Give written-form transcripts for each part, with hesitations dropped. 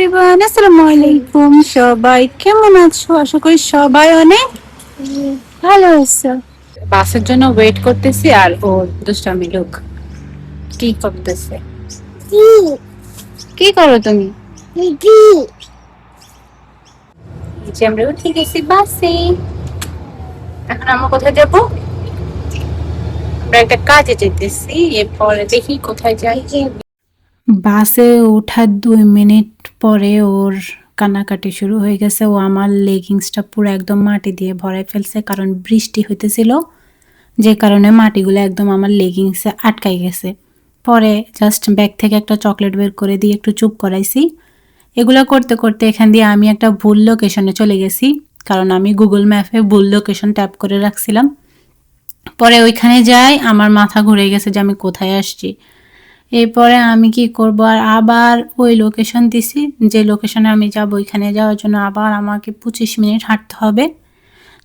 Everyone, আসসালামু আলাইকুম। সবাই কেমন আছো? আশা করি সবাই অনেক ভালো আছো। বাসের জন্য ওয়েট করতেছি আর ও দুষ্টামি লোক কি করতেছে। কি করো তুমি? এই যে আমরা উঠে গেছি বাসে। এখন আমরা কোথায় যাব? আমরা একটা কাজে যেতেছি, এরপরে দেখি কোথায় যাই। বাসে ওঠার 2 মিনিট পরে ওর কান্নাকাটি শুরু হয়ে গেছে। ও আমার লেগিংসটা পুরো একদম মাটি দিয়ে ভরাই ফেলছে, কারণ বৃষ্টি হইতেছিল, যে কারণে মাটিগুলো একদম আমার লেগিংসে আটকাই গেছে। পরে জাস্ট ব্যাগ থেকে একটা চকলেট বের করে দিয়ে একটু চুপ করাইছি। এগুলো করতে করতে এখান দিয়ে আমি একটা ভুল লোকেশনে চলে গেছি, কারণ আমি গুগল ম্যাপে ভুল লোকেশন ট্যাপ করে রাখছিলাম। পরে ওইখানে যাই আমার মাথা ঘুরে গেছে যে আমি কোথায় আসছি। এরপরে আমি কি করব, আর আবার ওই লোকেশন দিছি, যে লোকেশনে আমি যাব ওইখানে যাওয়ার জন্য আবার আমাকে 25 মিনিট হাঁটতে হবে।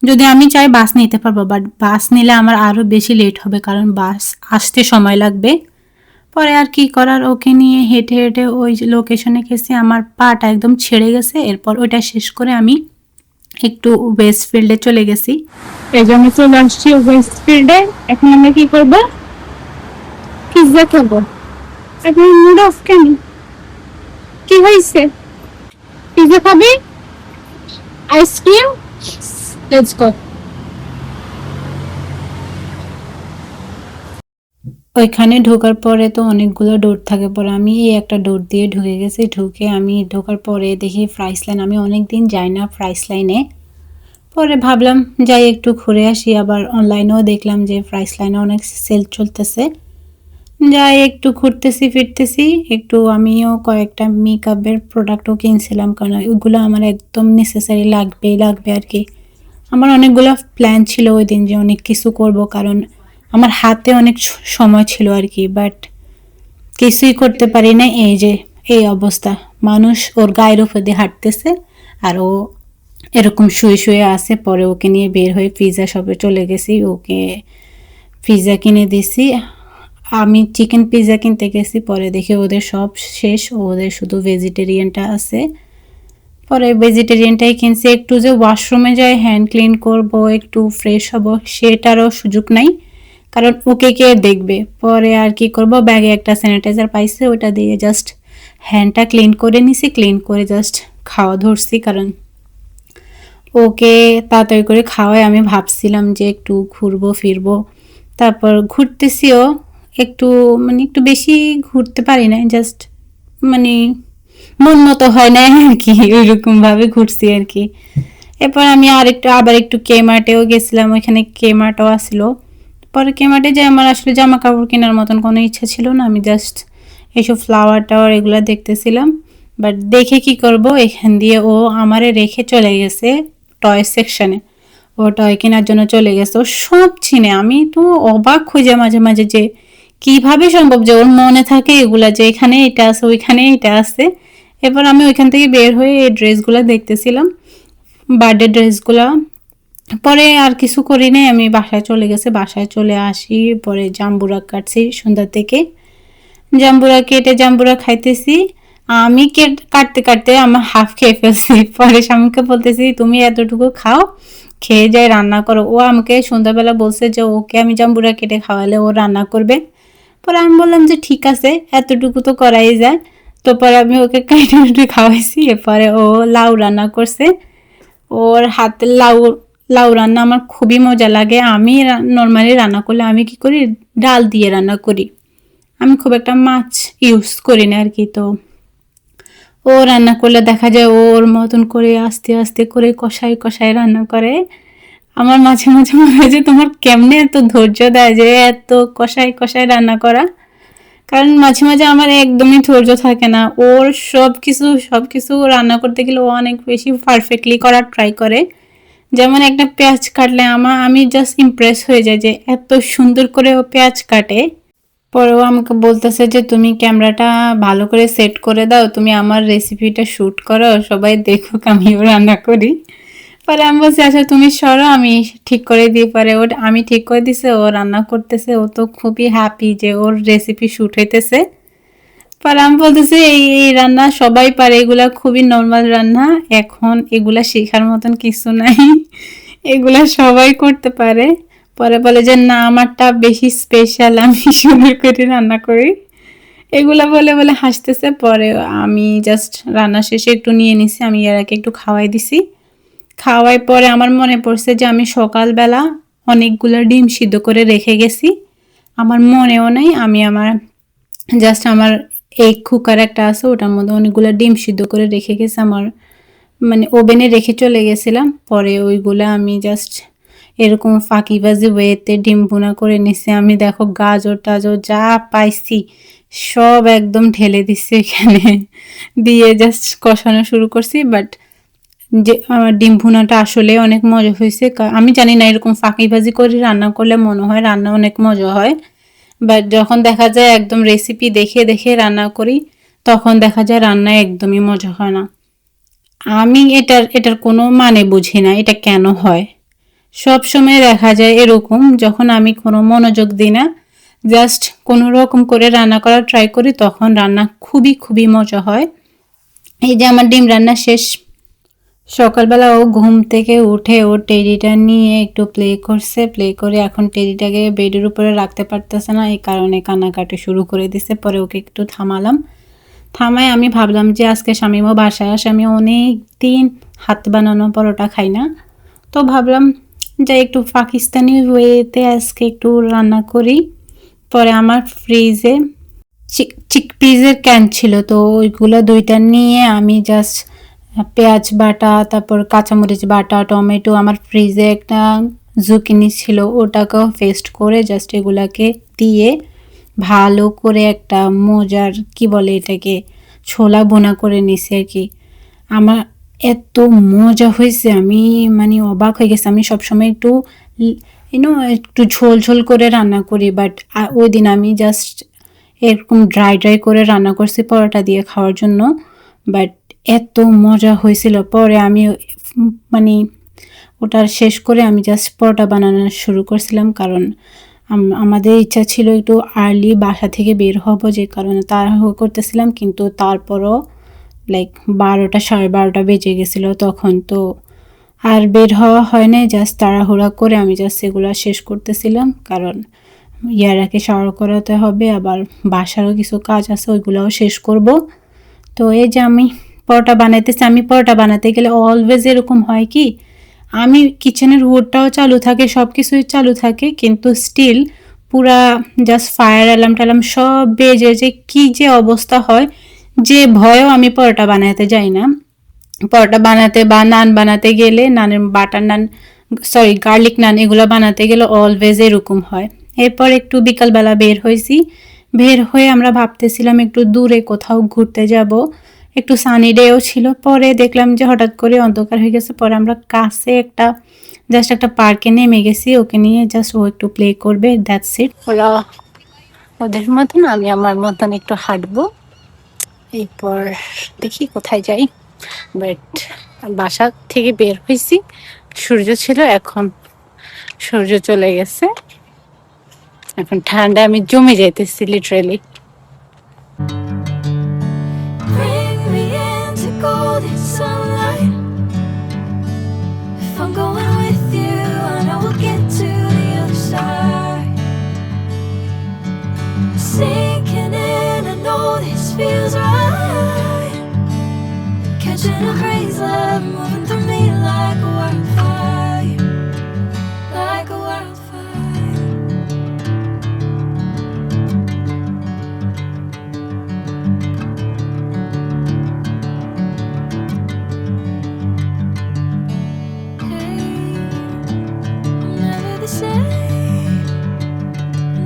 যদি আমি চাই বাস নিতে পারবো, বাট বাস নিলে আমার আরও বেশি লেট হবে, কারণ বাস আসতে সময় লাগবে। পরে আর কি করার, ওকে নিয়ে হেঁটে হেঁটে ওই লোকেশনে গেছি। আমার পাটা একদম ছেড়ে গেছে। এরপর ওইটা শেষ করে আমি একটু ওয়েস্ট ফিল্ডে চলে গেছি। এই জন্য চলে আসছি ওয়েস্ট ফিল্ডে। এখন আমরা কি করবো? পিৎজা খাবো। এখন মুড অফ কেন? কি হয়েছে? পিৎজা খাবি? আইসক্রিম? Let's go. ওইখানে ঢোকার পরে তো অনেকগুলো ডোর থাকে, পরে আমি এই একটা ডোর দিয়ে ঢুকে গেছি। ঢুকে আমি ঢোকার পরে দেখি ফ্রাইস লাইন। আমি অনেকদিন যাই না ফ্রাইস লাইনে। পরে ভাবলাম যাই একটু ঘুরে আসি। আবার অনলাইনেও দেখলাম যে ফ্রাইস লাইনে অনেক সেল চলতেছে। যাই একটু ঘুরতেছি ফিরতেছি। একটু আমিও কয়েকটা মেকআপের প্রোডাক্টও কিনছিলাম, কারণ ওইগুলো আমার একদম নেসেসারি লাগবেই লাগবে আর কি। আমার অনেকগুলো প্ল্যান ছিল ওই দিন যে অনেক কিছু করব, কারণ আমার হাতে অনেক সময় ছিল আর কি, বাট কিছুই করতে পারি না। এই যে এই অবস্থা, মানুষ ওর গায়ের উপর দিয়ে হাঁটতেছে আর ও এরকম শুয়ে শুয়ে আসে। পরে ওকে নিয়ে বের হয়ে পিৎজা শপে চলে গেছি, ওকে পিৎজা কিনে দিছি। আমি চিকেন পিৎজা কিনতে গেছি, পরে দেখি ওদের সব শেষ, ওদের শুধু ভেজিটেরিয়ানটা আছে। পরে ভেজিটেরিয়ানটাই কিনছি। একটু যে ওয়াশরুমে যাই হ্যান্ড ক্লিন করব, একটু ফ্রেশ হব, সেটারও সুযোগ নাই, কারণ ওকে কে দেখবে। পরে আর কি করব, ব্যাগে একটা স্যানিটাইজার পাইছে, ওটা দিয়ে জাস্ট হ্যান্ডটা ক্লিন করে নিছি। ক্লিন করে জাস্ট খাওয়া ধরছি, কারণ ওকে তাড়াতাড়ি করে খাওয়ায়। আমি ভাবছিলাম যে একটু ঘুরবো ফিরবো, তারপর ঘুরতেছিও একটু, মানে একটু বেশি ঘুরতে পারি না, জাস্ট মানে মন মতো হয় না আর কি, ওইরকম ভাবে ঘুরছি আর কি। এরপর আমি আবার একটু কে মার্টেও গেছিলাম, ওইখানে কে মার্টও আসলো। পরে কে মার্টে যে আমার আসলে জামা কাপড় কেনার মতন কোনো ইচ্ছা ছিল না, আমি জাস্ট এইসব ফ্লাওয়ার টাওয়ার এগুলো দেখতেছিলাম। বাট দেখে কি করব, এখান দিয়ে ও আমারে রেখে চলে গেছে টয় সেকশনে। ও টয় কেনার জন্য চলে গেছে, ও সব চিনে। আমি তো অবাক হয়ে যাই মাঝে মাঝে যে কিভাবে সম্ভব যে ওর মনে থাকে এগুলা, যে এখানে এটা আছে ওইখানে এটা আছে। এবার আমি ওইখান থেকে বের হয়ে এই ড্রেসগুলো দেখতেছিলাম, বার্থডে ড্রেসগুলো। পরে আর কিছু করি নাই, আমি বাসায় চলে গেছে। বাসায় চলে আসি, পরে জাম্বুরা কাটছি সন্ধ্যা থেকে। জাম্বুরা কেটে জাম্বুরা খাইতেছি। আমি কাটতে কাটতে আমার হাফ খেয়ে ফেলছি। পরে স্বামীকে বলতেছি তুমি এতটুকু খাও, খেয়ে যাই রান্না করো। ও আমাকে সন্ধ্যাবেলা বলছে যে ওকে আমি জাম্বুরা কেটে খাওয়ালে ও রান্না করবে। পরে আমি বললাম যে ঠিক আছে, এতটুকু তো করাই যায়। তো পরে আমি ওকে কেটে কেটে খাওয়াইছি। এরপরে ও লাউ রান্না করছে। ওর হাতের লাউ লাউ রান্না আমার খুবই মজা লাগে। আমি নর্মালি রান্না করলে আমি কি করি, ডাল দিয়ে রান্না করি। আমি খুব একটা মাছ ইউজ করি না আর কি। তো ও রান্না করলে দেখা যায় ওর মতন করে আস্তে আস্তে করে কষাই কষাই রান্না করে। আমার মাঝে মাঝে মনে হয় যে তোমার কেমনে এত ধৈর্য দেয় যে এত কষাই কষাই রান্না করা। কারণ মাঝে মাঝে আমার একদমই ধৈর্য থাকে না। ওর সব কিছু রান্না করতে গেলে ও অনেক বেশি পারফেক্টলি করার ট্রাই করে। যেমন একটা পেঁয়াজ কাটলে আমি জাস্ট ইমপ্রেস হয়ে যাই যে এত সুন্দর করে ও পেঁয়াজ কাটে। পরেও আমাকে বলতেছে যে তুমি ক্যামেরাটা ভালো করে সেট করে দাও, তুমি আমার রেসিপিটা শ্যুট করো, সবাই দেখুক আমিও রান্না করি। পরে আমি বলছি আচ্ছা তুমি সরো, আমি ঠিক করে দিই। পরে আমি ঠিক করে দিছে, ও রান্না করতেছে। ও তো খুবই হ্যাপি যে ওর রেসিপি শ্যুট হইতেছে। পরে আমি বলতেছি এই রান্না সবাই পারে, এগুলা খুবই নর্মাল রান্না, এখন এগুলা শেখার মতন কিছু নাই, এগুলা সবাই করতে পারে। পরে বলে যে না আমারটা বেশি স্পেশাল, আমি সুন্দর করে রান্না করি, এগুলা বলে বলে হাসতেছে। পরে আমি জাস্ট রান্না শেষে একটু নিয়ে নিছি, আমি ইয়ারাকে একটু খাওয়াই দিছি। খাওয়াই পরে আমার মনে পড়ছে যে আমি সকালবেলা অনেকগুলো ডিম সিদ্ধ করে রেখে গেছি, আমার মনেও নাই। আমি আমার জাস্ট আমার এগ কুকার একটা আছে, ওটার মধ্যে অনেকগুলো ডিম সিদ্ধ করে রেখে গেছি, আমার মানে ওভেনে রেখে চলে গেছিলাম। পরে ওইগুলো আমি জাস্ট এরকম ফাঁকিবাজি ওয়েতে ডিম ভুনা করে নিছি। আমি দেখো গাজর টাজর যা পাইছি সব একদম ঢেলে দিচ্ছি এখানে, দিয়ে জাস্ট কষানো শুরু করছি। বাট যে আমার ডিম ভুনাটা আসলে অনেক মজা হয়েছে। আমি জানি না এরকম ফাঁকিবাজি করে রান্না করলে মনে হয় রান্না অনেক মজা হয়, বাট যখন দেখা যায় একদম রেসিপি দেখে দেখে রান্না করি তখন দেখা যায় রান্না একদমই মজা হয় না। আমি এটার কোনো মানে বুঝি না এটা কেন হয়। সব সময় দেখা যায় এরকম, যখন আমি কোনো মনোযোগ দিই না, জাস্ট কোনো রকম করে রান্না করার ট্রাই করি, তখন রান্না খুবই খুবই মজা হয়। এই যে আমার ডিম রান্না শেষ। সকালবেলা ও ঘুম থেকে উঠে ও টেডিটা নিয়ে একটু প্লে করছে, প্লে করে এখন টেডিটাকে বেডের উপরে রাখতে পারতেছে না, এই কারণে কান্নাকাটি শুরু করে দিছে। পরে ওকে একটু থামালাম, থামায় আমি ভাবলাম যে আজকে শামীমও বাসায় আসে, আমি অনেক দিন হাত বানানো পরোটা খাই না, তো ভাবলাম যে একটু পাকিস্তানি ওয়েতে আজকে একটু রান্না করি। পরে আমার ফ্রিজে চিকপিসের ক্যান ছিল, তো ওইগুলো দুইটা নিয়ে আমি জাস্ট পেঁয়াজ বাটা, তারপর কাঁচামরিচ বাটা, টমেটো, আমার ফ্রিজে একটা জুকিনি ছিল ওটাকেও পেস্ট করে জাস্ট এগুলাকে দিয়ে ভালো করে একটা মজার কি বলে এটাকে ছোলা বোনা করে নিছি আর কি। আমার এত মজা হয়েছে, আমি মানে অবাক হয়ে গেছি। আমি সবসময় একটু একটু ঝোল ঝোল করে রান্না করি, বাট ওই দিন আমি জাস্ট এরকম ড্রাই ড্রাই করে রান্না করছি পরোটা দিয়ে খাওয়ার জন্য, বাট এত মজা হয়েছিল। পরে আমি মানে ওটা শেষ করে আমি জাস্ট পরোটা বানানো শুরু করছিলাম, কারণ আমাদের ইচ্ছা ছিল একটু আর্লি বাসা থেকে বের হব, যে কারণে তাড়াহুড়ো করতেছিলাম। কিন্তু তারপরও লাইক 12টা 12:30 বেজে গেছিলো তখন, তো আর বের হওয়া হয় নাই। জাস্ট তাড়াহুড়া করে আমি জাস্ট এগুলো শেষ করতেছিলাম, কারণ ইয়ারাকে শাওয়ার করাতে হবে, আবার বাসারও কিছু কাজ আছে ওইগুলোও শেষ করব। তো এই যে আমি পরোটা বানাইতেছি। আমি পরোটা বানাতে গেলে অলওয়েজ এরকম হয় কি, আমি কিচেনের হুডটাও চালু থাকে, সব কিছুই চালু থাকে, কিন্তু স্টিল পুরা জাস্ট ফায়ার অ্যালার্ম ট্যালার্ম সব বেজে যে কি যে অবস্থা হয়, যে ভয়েও আমি পরোটা বানাতে যাই না। পরোটা বানাতে বা নান বানাতে গেলে, নানের বাটার নান, সরি গার্লিক নান, এগুলো বানাতে গেলে অলওয়েজ এরকম হয়। এরপর একটু বিকালবেলা বের হয়েছি, বের হয়ে আমরা ভাবতেছিলাম একটু দূরে কোথাও ঘুরতে যাব, একটু সানি ডেও ছিল। পরে দেখলাম যে হঠাৎ করে অন্ধকার হয়ে গেছে, পরে আমরা কাছে একটা জাস্ট একটা পার্কে নেমে গেছি, ওকে নিয়ে জাস্ট ও একটু প্লে করবে, দ্যাটস ইট। ওরা ওদের মতন আমি আমার মতন একটু হাঁটবো, এরপর দেখি কোথায় যাই। বাট বাসা থেকে বের হয়েছি, সূর্য ছিল, এখন সূর্য চলে গেছে, এখন ঠান্ডা আমি জমে যাইতেছি literally. Bring me into golden sunlight. If I'm going with you, I know we'll get to the other side. Sinking in, I know this feels right. Catching a breeze, love moving through me like a wildfire, like a wildfire. Never the same.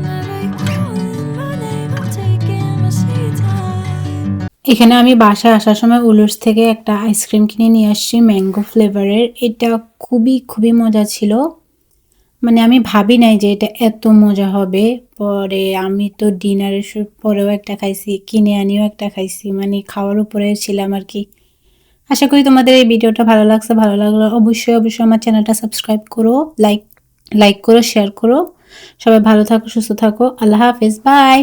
Never you calling my name. I'm taking my sweet time. এখানে আমি বাসায় আসার সময় উলুস থেকে একটা ice cream কিনে নিয়ে আসছি ম্যাঙ্গো ফ্লেভারের। এটা খুবই খুবই মজা ছিল, মানে আমি ভাবি নাই যে এটা এত মজা হবে। পরে আমি তো ডিনারের পরেও একটা খাইছি, কিনে আনিও একটা খাইছি, মানে খাওয়ার উপরে ছিলাম আর কি। আশা করি তোমাদের এই ভিডিওটা ভালো লাগছে, ভালো লাগলে অবশ্যই অবশ্যই আমার চ্যানেলটা সাবস্ক্রাইব করো, লাইক করো, শেয়ার করো। সবাই ভালো থাকো, সুস্থ থাকো, আল্লাহ হাফেজ, বাই।